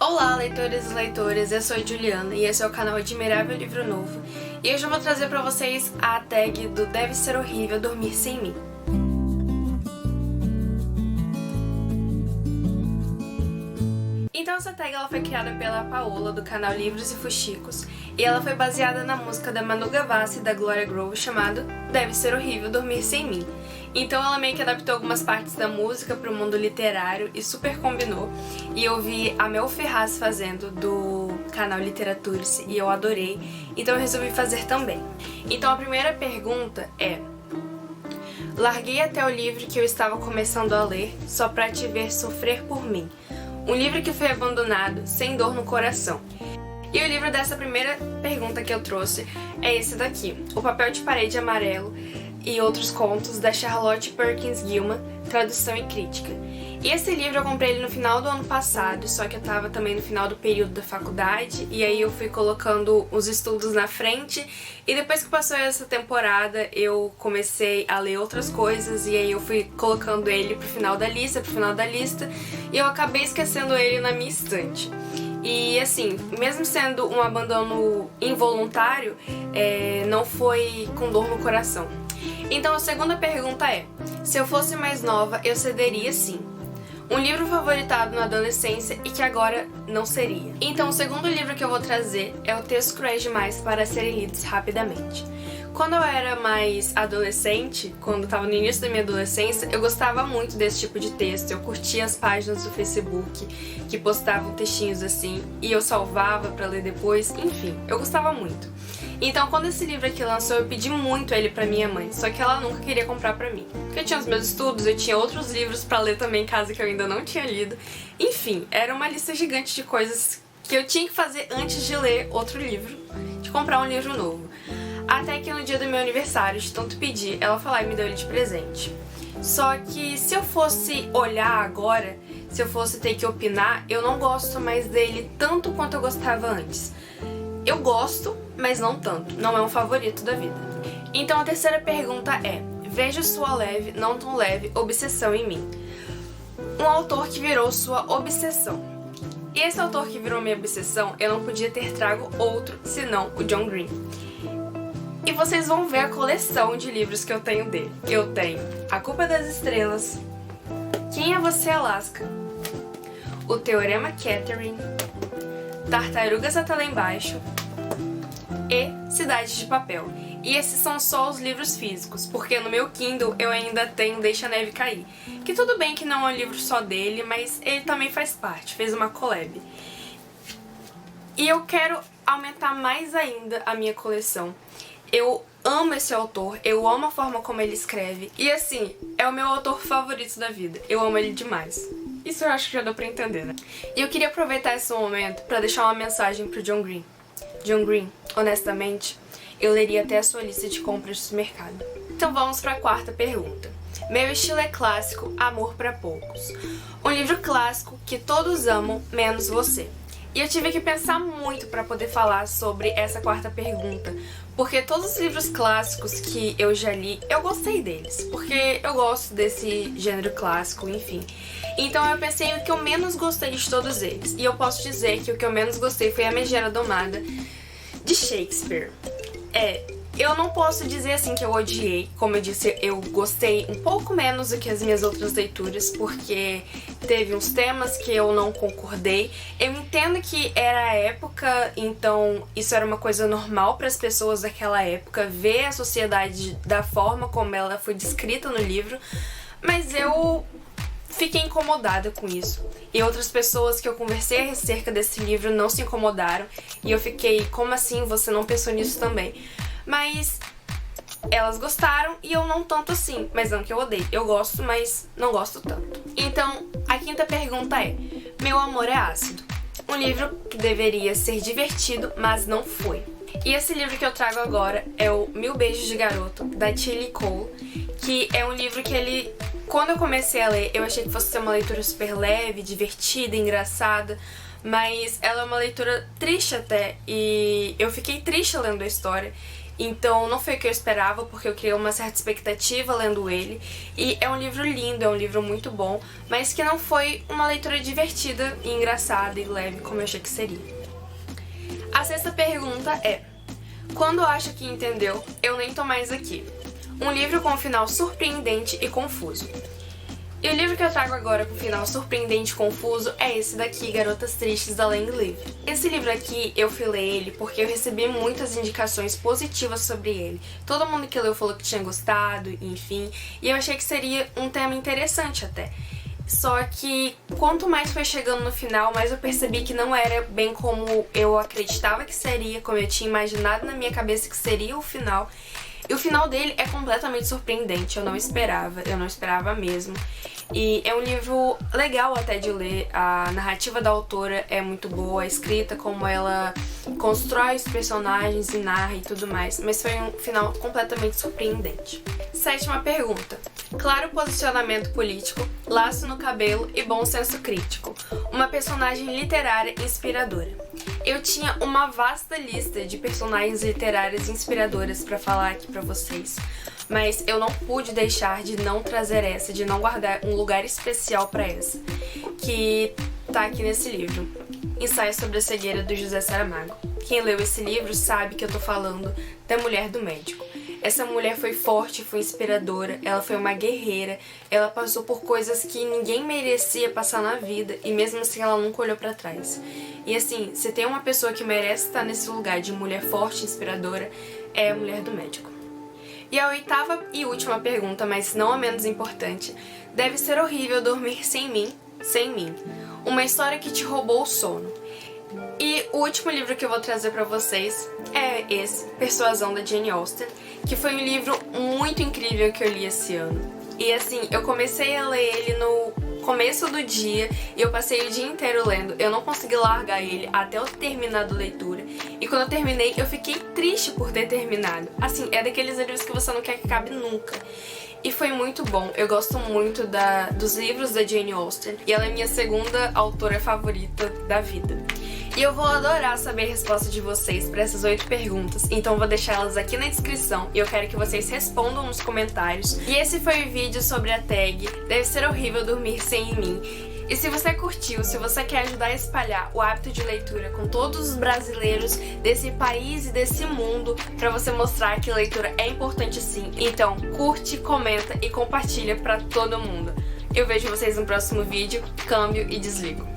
Olá, leitores e leitoras, eu sou a Juliana e esse é o canal Admirável Livro Novo. E hoje eu vou trazer pra vocês a tag do Deve Ser Horrível Dormir Sem Mim. Então essa tag ela foi criada pela Paola, do canal Livros e Fuxicos, e ela foi baseada na música da Manu Gavassi e da Glória Groove chamado Deve Ser Horrível Dormir Sem Mim. Então ela meio que adaptou algumas partes da música pro mundo literário e super combinou. E eu vi a Mel Ferraz fazendo do canal Literaturice e eu adorei, então eu resolvi fazer também. Então a primeira pergunta é: larguei até o livro que eu estava começando a ler só pra te ver sofrer por mim. Um livro que foi abandonado, sem dor no coração. E o livro dessa primeira pergunta que eu trouxe é esse daqui, O Papel de Parede Amarelo e Outros Contos, da Charlotte Perkins Gilman, tradução e crítica. E esse livro eu comprei ele no final do ano passado, só que eu tava também no final do período da faculdade, e aí eu fui colocando os estudos na frente, e depois que passou essa temporada eu comecei a ler outras coisas, e aí eu fui colocando ele pro final da lista, e eu acabei esquecendo ele na minha estante. E assim, mesmo sendo um abandono involuntário, não foi com dor no coração. Então a segunda pergunta é: se eu fosse mais nova, eu cederia sim. Um livro favoritado na adolescência e que agora não seria. Então o segundo livro que eu vou trazer é O Texto Cruéis Demais para Serem Lidos Rapidamente. Quando eu era mais adolescente, quando eu tava no início da minha adolescência, eu gostava muito desse tipo de texto. Eu curtia as páginas do Facebook que postavam textinhos assim e eu salvava pra ler depois, enfim, eu gostava muito. Então quando esse livro aqui lançou, eu pedi muito ele pra minha mãe, só que ela nunca queria comprar pra mim. Porque eu tinha os meus estudos, eu tinha outros livros pra ler também em casa que eu ainda não tinha lido. Enfim, era uma lista gigante de coisas que eu tinha que fazer antes de ler outro livro, de comprar um livro novo. Até que no dia do meu aniversário, de tanto pedir, ela foi lá e me deu ele de presente. Só que se eu fosse olhar agora, se eu fosse ter que opinar, eu não gosto mais dele tanto quanto eu gostava antes. Eu gosto, mas não tanto. Não é um favorito da vida. Então a terceira pergunta é: vejo sua leve, não tão leve, obsessão em mim. Um autor que virou sua obsessão. E esse autor que virou minha obsessão, eu não podia ter trago outro senão o John Green. E vocês vão ver a coleção de livros que eu tenho dele. Eu tenho A Culpa das Estrelas, Quem é Você, Alaska, O Teorema Catherine, Tartarugas Até Lá Embaixo e Cidade de Papel. E esses são só os livros físicos, porque no meu Kindle eu ainda tenho Deixa a Neve Cair. Que tudo bem que não é um livro só dele, mas ele também faz parte, fez uma collab. E eu quero aumentar mais ainda a minha coleção. Eu amo esse autor, eu amo a forma como ele escreve. E assim, é o meu autor favorito da vida. Eu amo ele demais. Isso eu acho que já deu pra entender, né? E eu queria aproveitar esse momento pra deixar uma mensagem pro John Green. John Green, honestamente, eu leria até a sua lista de compras do supermercado. Então vamos pra quarta pergunta. Meu estilo é clássico, amor pra poucos. Um livro clássico que todos amam, menos você. E eu tive que pensar muito pra poder falar sobre essa quarta pergunta, porque todos os livros clássicos que eu já li, eu gostei deles, porque eu gosto desse gênero clássico, enfim. Então eu pensei o que eu menos gostei de todos eles, e eu posso dizer que o que eu menos gostei foi A Megera Domada, de Shakespeare. Eu não posso dizer assim que eu odiei, como eu disse, eu gostei um pouco menos do que as minhas outras leituras, porque teve uns temas que eu não concordei. Eu entendo que era a época, então isso era uma coisa normal para as pessoas daquela época, ver a sociedade da forma como ela foi descrita no livro, mas eu fiquei incomodada com isso. E outras pessoas que eu conversei acerca desse livro não se incomodaram, e eu fiquei, como assim, você não pensou nisso também? Mas elas gostaram e eu não tanto assim, mas não que eu odeie. Eu gosto, mas não gosto tanto. Então, a quinta pergunta é: Meu Amor é Ácido. Um livro que deveria ser divertido, mas não foi. E esse livro que eu trago agora é o Mil Beijos de Garoto, da Tillie Cole, que é um livro que ele... Quando eu comecei a ler, eu achei que fosse ser uma leitura super leve, divertida, engraçada, mas ela é uma leitura triste até, e eu fiquei triste lendo a história. Então não foi o que eu esperava, porque eu criei uma certa expectativa lendo ele. E é um livro lindo, é um livro muito bom, mas que não foi uma leitura divertida e engraçada e leve como eu achei que seria. A sexta pergunta é: quando acha que entendeu, eu nem tô mais aqui. Um livro com um final surpreendente e confuso. E o livro que eu trago agora com um final surpreendente e confuso é esse daqui, Garotas Tristes, da Lang Live. Esse livro aqui, eu fui ler ele porque eu recebi muitas indicações positivas sobre ele. Todo mundo que leu falou que tinha gostado, enfim, e eu achei que seria um tema interessante até. Só que quanto mais foi chegando no final, mais eu percebi que não era bem como eu acreditava que seria, como eu tinha imaginado na minha cabeça que seria o final. E o final dele é completamente surpreendente, eu não esperava mesmo. E é um livro legal até de ler, a narrativa da autora é muito boa, a escrita, como ela constrói os personagens e narra e tudo mais, mas foi um final completamente surpreendente. Sétima pergunta. Claro posicionamento político, laço no cabelo e bom senso crítico. Uma personagem literária inspiradora. Eu tinha uma vasta lista de personagens literárias inspiradoras pra falar aqui pra vocês, mas eu não pude deixar de não trazer essa, de não guardar um lugar especial pra essa, que tá aqui nesse livro, Ensaio sobre a Cegueira, do José Saramago. Quem leu esse livro sabe que eu tô falando da Mulher do Médico. Essa mulher foi forte, foi inspiradora, ela foi uma guerreira, ela passou por coisas que ninguém merecia passar na vida e mesmo assim ela nunca olhou pra trás. E assim, se tem uma pessoa que merece estar nesse lugar de mulher forte, inspiradora, é a Mulher do Médico. E a oitava e última pergunta, mas não a menos importante: deve ser horrível dormir sem mim. Uma história que te roubou o sono. E o último livro que eu vou trazer pra vocês é esse, Persuasão, da Jane Austen, que foi um livro muito incrível que eu li esse ano. E assim, eu comecei a ler ele no começo do dia e eu passei o dia inteiro lendo. Eu não consegui largar ele até eu ter terminado a leitura. E quando eu terminei, eu fiquei triste por ter terminado. Assim, é daqueles livros que você não quer que acabe nunca. E foi muito bom. Eu gosto muito dos livros da Jane Austen e ela é minha segunda autora favorita da vida. E eu vou adorar saber a resposta de vocês para essas 8 perguntas, então vou deixar elas aqui na descrição e eu quero que vocês respondam nos comentários. E esse foi o vídeo sobre a tag Deve Ser Horrível Dormir Sem Mim. E se você curtiu, se você quer ajudar a espalhar o hábito de leitura com todos os brasileiros desse país e desse mundo, pra você mostrar que leitura é importante sim, então curte, comenta e compartilha pra todo mundo. Eu vejo vocês no próximo vídeo. Câmbio e desligo.